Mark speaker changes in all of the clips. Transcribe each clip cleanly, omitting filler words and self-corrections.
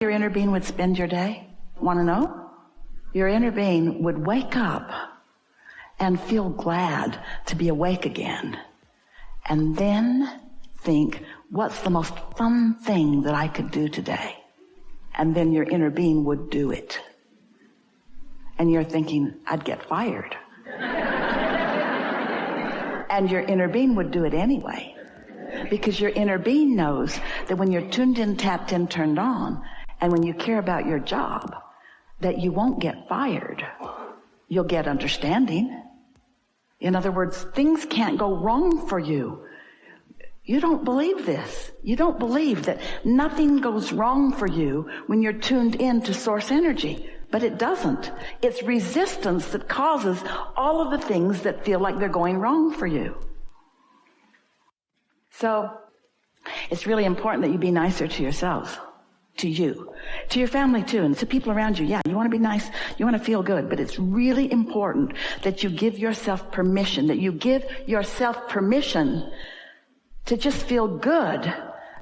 Speaker 1: your inner being would spend your day? Want to know? Your inner being would wake up and feel glad to be awake again. And then think, what's the most fun thing that I could do today? And then your inner being would do it. And you're thinking, I'd get fired. And your inner being would do it anyway. Because your inner being knows that when you're tuned in, tapped in, turned on, and when you care about your job, that you won't get fired. You'll get understanding. In other words, things can't go wrong for you. You don't believe this. You don't believe that nothing goes wrong for you when you're tuned in to source energy. But it doesn't. It's resistance that causes all of the things that feel like they're going wrong for you. So it's really important that you be nicer to yourselves, to you, to your family too, and to people around you. Yeah, you want to be nice, you want to feel good, but it's really important that you give yourself permission, to just feel good,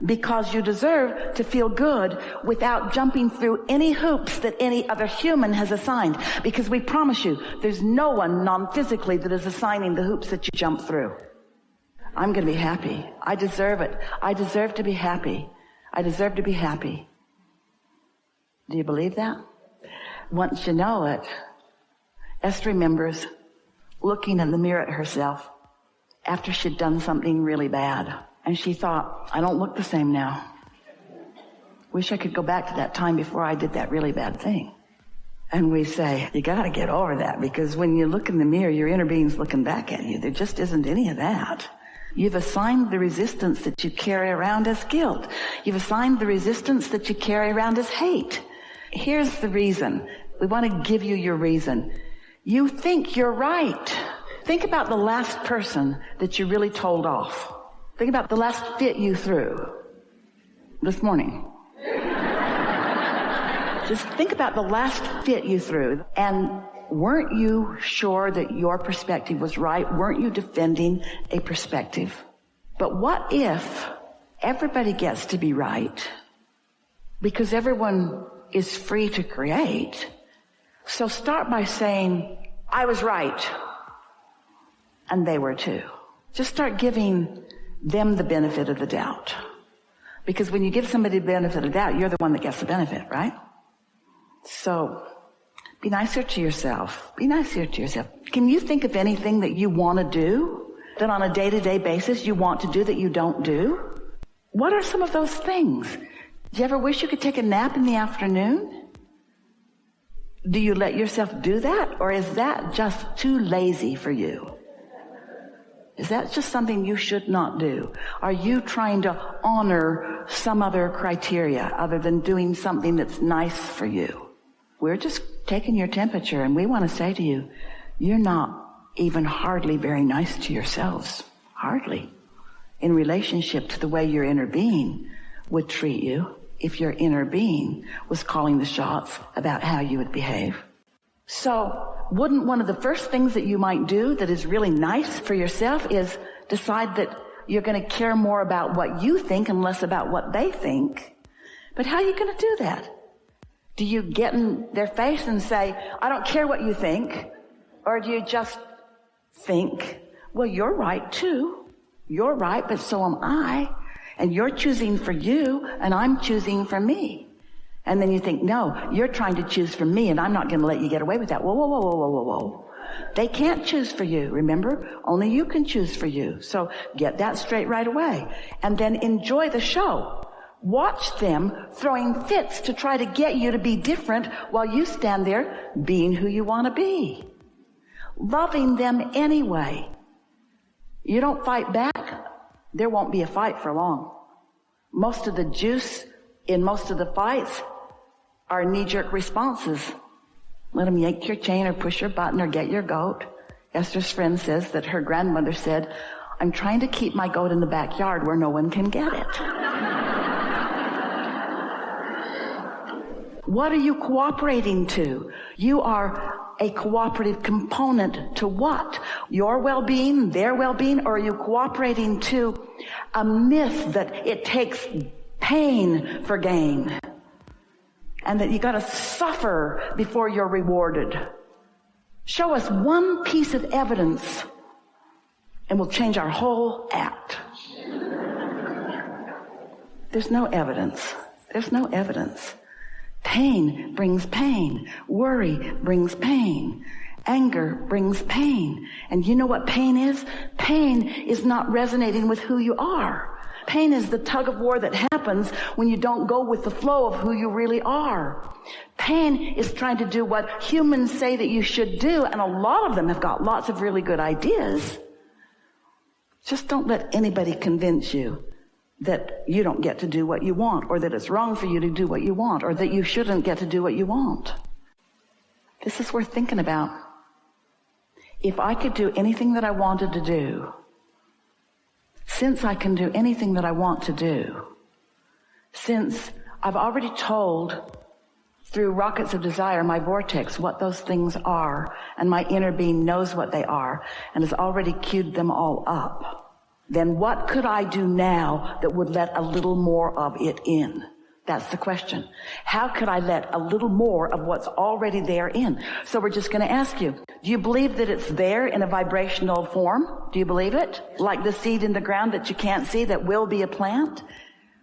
Speaker 1: because you deserve to feel good without jumping through any hoops that any other human has assigned. Because we promise you, there's no one non-physically that is assigning the hoops that you jump through. I'm going to be happy. I deserve it. I deserve to be happy. I deserve to be happy. Do you believe that? Once you know it, Esther remembers looking in the mirror at herself after she'd done something really bad. And she thought, I don't look the same now. Wish I could go back to that time before I did that really bad thing. And we say, you got to get over that, because when you look in the mirror, your inner being's looking back at you. There just isn't any of that. You've assigned the resistance that you carry around as guilt. You've assigned the resistance that you carry around as hate. Here's the reason. We want to give you your reason. You think you're right. Think about the last person that you really told off. Think about the last fit you threw this morning. Just think about the last fit you threw. And weren't you sure that your perspective was right? Weren't you defending a perspective? But what if everybody gets to be right? Because everyone is free to create. So start by saying, I was right. And they were too. Just start giving them the benefit of the doubt. Because when you give somebody the benefit of the doubt, you're the one that gets the benefit, right? So be nicer to yourself. Be nicer to yourself. Can you think of anything that you want to do, that on a day-to-day basis you want to do that you don't do? What are some of those things? Do you ever wish you could take a nap in the afternoon? Do you let yourself do that? Or is that just too lazy for you? Is that just something you should not do? Are you trying to honor some other criteria other than doing something that's nice for you? We're just taking your temperature, and we want to say to you, you're not even hardly very nice to yourselves. Hardly. In relationship to the way your inner being would treat you if your inner being was calling the shots about how you would behave. So wouldn't one of the first things that you might do that is really nice for yourself is decide that you're going to care more about what you think and less about what they think? But how are you going to do that? Do you get in their face and say, I don't care what you think? Or do you just think, well, you're right too. You're right, but so am I. And you're choosing for you, and I'm choosing for me. And then you think, no, you're trying to choose for me, and I'm not going to let you get away with that. Whoa, whoa, whoa, whoa, whoa, whoa, whoa. They can't choose for you, remember? Only you can choose for you. So get that straight right away. And then enjoy the show. Watch them throwing fits to try to get you to be different while you stand there being who you want to be. Loving them anyway. You don't fight back, there won't be a fight for long. Most of the juice in most of the fights are knee-jerk responses. Let them yank your chain or push your button or get your goat. Esther's friend says that her grandmother said, I'm trying to keep my goat in the backyard where no one can get it. What are you cooperating to? You are a cooperative component to what? Your well-being, their well-being, or are you cooperating to a myth that it takes pain for gain? and that you got to suffer before you're rewarded. Show us one piece of evidence and we'll change our whole act. There's no evidence. There's no evidence. Pain brings pain. Worry brings pain. Anger brings pain. And you know what pain is? Pain is not resonating with who you are. Pain is the tug of war that happens when you don't go with the flow of who you really are. Pain is trying to do what humans say that you should do, and a lot of them have got lots of really good ideas. Just don't let anybody convince you that you don't get to do what you want, or that it's wrong for you to do what you want, or that you shouldn't get to do what you want. This is worth thinking about. If I could do anything that I wanted to do, since I can do anything that I want to do, since I've already told through rockets of desire, my vortex, what those things are, and my inner being knows what they are, and has already queued them all up, then what could I do now that would let a little more of it in? That's the question. How could I let a little more of what's already there in? So we're just going to ask you, do you believe that it's there in a vibrational form? Do you believe it? Like the seed in the ground that you can't see that will be a plant?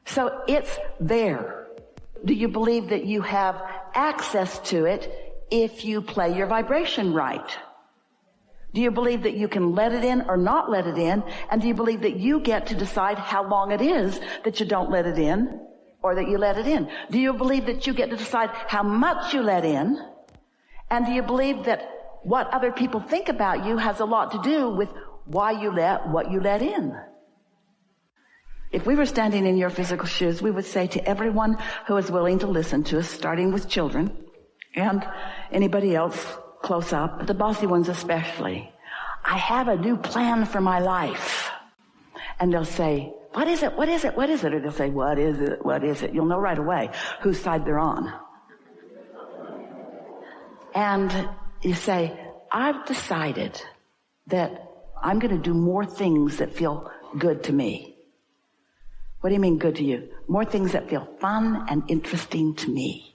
Speaker 1: So it's there. Do you believe that you have access to it if you play your vibration right? Do you believe that you can let it in or not let it in? And do you believe that you get to decide how long it is that you don't let it in or that you let it in? Do you believe that you get to decide how much you let in? And do you believe that what other people think about you has a lot to do with why you let what you let in? If we were standing in your physical shoes, we would say to everyone who is willing to listen to us, starting with children and anybody else close up, the bossy ones especially, I have a new plan for my life. And they'll say, what is it? What is it? What is it? Or they'll say, what is it? What is it? You'll know right away whose side they're on. And you say, I've decided that I'm going to do more things that feel good to me. What do you mean good to you? More things that feel fun and interesting to me.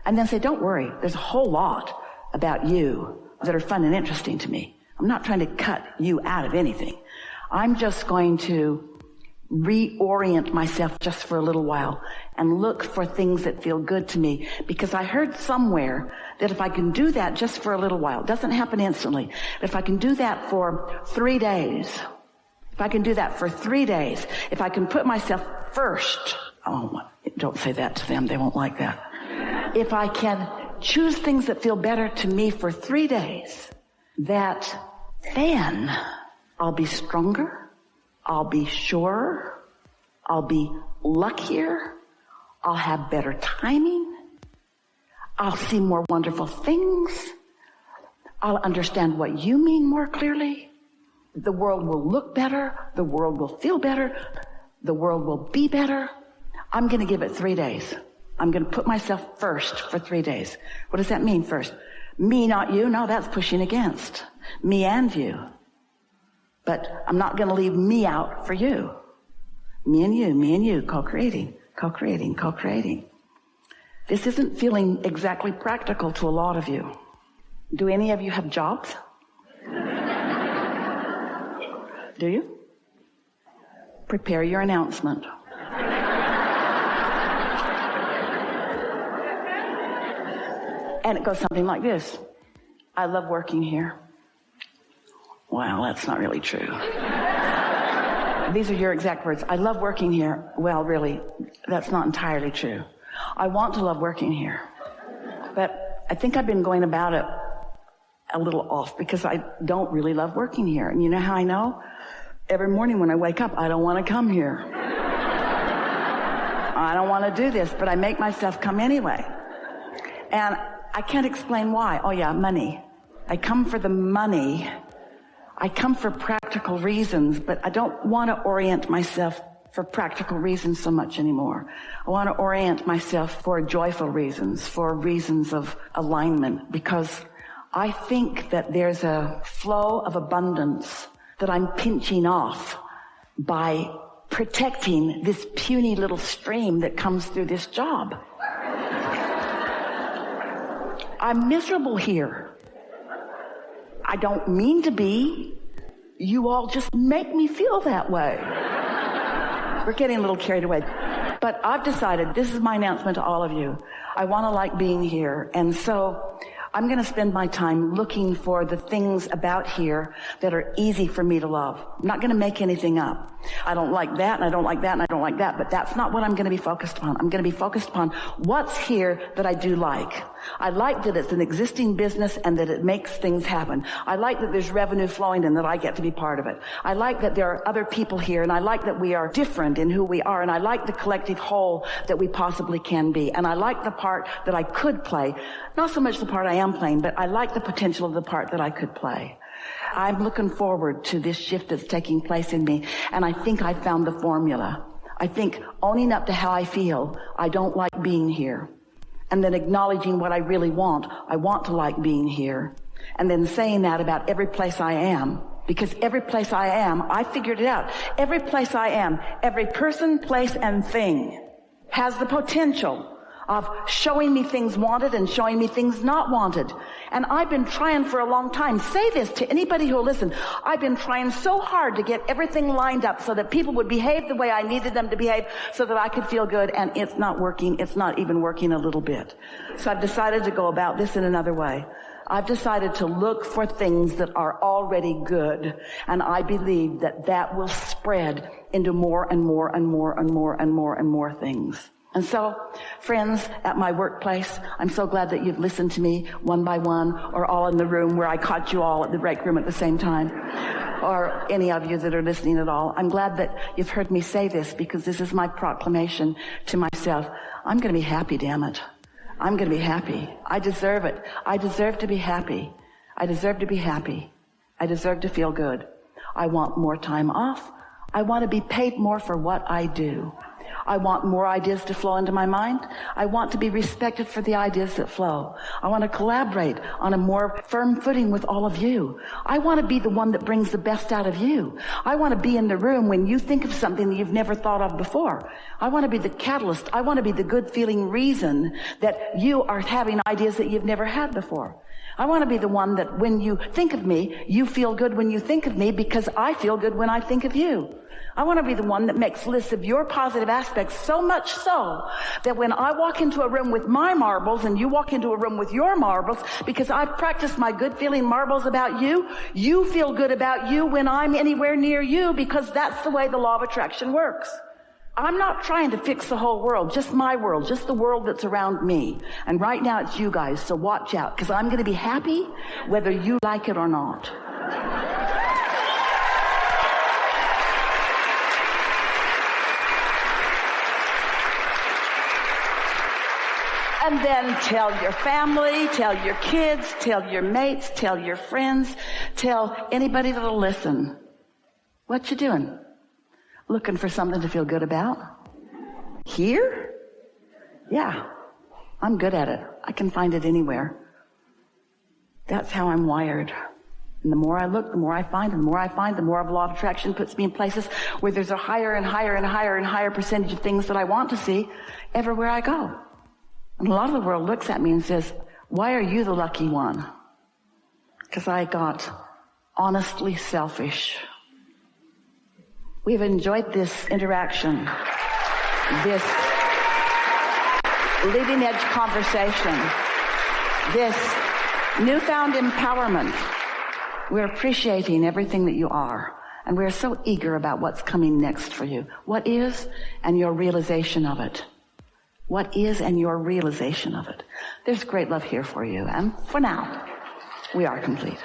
Speaker 1: And then say, don't worry, there's a whole lot about you that are fun and interesting to me. I'm not trying to cut you out of anything. I'm just going to reorient myself just for a little while and look for things that feel good to me, because I heard somewhere that if I can do that just for a little while, it doesn't happen instantly, but if I can do that for 3 days, if I can do that for 3 days, if I can put myself first, oh, don't say that to them, they won't like that. If I can choose things that feel better to me for 3 days, that then I'll be stronger, I'll be surer, I'll be luckier, I'll have better timing, I'll see more wonderful things, I'll understand what you mean more clearly, the world will look better, the world will feel better, the world will be better. I'm going to give it 3 days. I'm going to put myself first for 3 days. What does that mean first? Me, not you? No, that's pushing against. Me and you. But I'm not going to leave me out for you. Me and you, co-creating, co-creating, co-creating. This isn't feeling exactly practical to a lot of you. Do any of you have jobs? Do you? Prepare your announcement. And it goes something like this. I love working here. Well, that's not really true. These are your exact words. I love working here. Well, really, that's not entirely true. I want to love working here. But I think I've been going about it a little off because I don't really love working here. And you know how I know? Every morning when I wake up, I don't want to come here. I don't want to do this, but I make myself come anyway. And I can't explain why. Oh yeah, money. I come for the money. I come for practical reasons, but I don't want to orient myself for practical reasons so much anymore. I want to orient myself for joyful reasons, for reasons of alignment, because I think that there's a flow of abundance that I'm pinching off by protecting this puny little stream that comes through this job. I'm miserable here. I don't mean to be. You all just make me feel that way. We're getting a little carried away. But I've decided, this is my announcement to all of you. I want to like being here. And so I'm going to spend my time looking for the things about here that are easy for me to love. I'm not going to make anything up. I don't like that, and I don't like that, and I don't like that, but that's not what I'm going to be focused on. I'm going to be focused upon what's here that I do like. I like that it's an existing business and that it makes things happen. I like that there's revenue flowing and that I get to be part of it. I like that there are other people here, and I like that we are different in who we are, and I like the collective whole that we possibly can be. And I like the part that I could play. Not so much the part I am playing, but I like the potential of the part that I could play. I'm looking forward to this shift that's taking place in me, and I think I found the formula. I think owning up to how I feel, I don't like being here, and then acknowledging what I really want, I want to like being here, and then saying that about every place I am, because every place I am, I figured it out. Every place I am, every person, place, and thing has the potential of showing me things wanted and showing me things not wanted. And I've been trying for a long time. Say this to anybody who will listen. I've been trying so hard to get everything lined up so that people would behave the way I needed them to behave so that I could feel good, and it's not working. It's not even working a little bit. So I've decided to go about this in another way. I've decided to look for things that are already good, and I believe that that will spread into more and more and more and more and more and more things. And so, friends at my workplace, I'm so glad that you've listened to me one by one, or all in the room where I caught you all at the break room at the same time, or any of you that are listening at all. I'm glad that you've heard me say this, because this is my proclamation to myself. I'm going to be happy, damn it. I'm going to be happy. I deserve it. I deserve to be happy. I deserve to be happy. I deserve to feel good. I want more time off. I want to be paid more for what I do. I want more ideas to flow into my mind. I want to be respected for the ideas that flow. I want to collaborate on a more firm footing with all of you. I want to be the one that brings the best out of you. I want to be in the room when you think of something that you've never thought of before. I want to be the catalyst. I want to be the good feeling reason that you are having ideas that you've never had before. I want to be the one that when you think of me, you feel good when you think of me, because I feel good when I think of you. I want to be the one that makes lists of your positive aspects, so much so that when I walk into a room with my marbles and you walk into a room with your marbles, because I've practiced my good feeling marbles about you, you feel good about you when I'm anywhere near you, because that's the way the law of attraction works. I'm not trying to fix the whole world, just my world, just the world that's around me. And right now it's you guys, so watch out, because I'm going to be happy whether you like it or not. And then tell your family, tell your kids, tell your mates, tell your friends, tell anybody that'll listen. What you doing? Looking for something to feel good about? Here? Yeah, I'm good at it. I can find it anywhere. That's how I'm wired. And the more I look, the more I find, and the more I find, the more of law of attraction puts me in places where there's a higher and higher and higher and higher percentage of things that I want to see everywhere I go. And a lot of the world looks at me and says, why are you the lucky one? Because I got honestly selfish. We've enjoyed this interaction, this leading edge conversation, this newfound empowerment. We're appreciating everything that you are, and we're so eager about what's coming next for you. What is, and your realization of it. What is, and your realization of it. There's great love here for you, and for now, we are complete.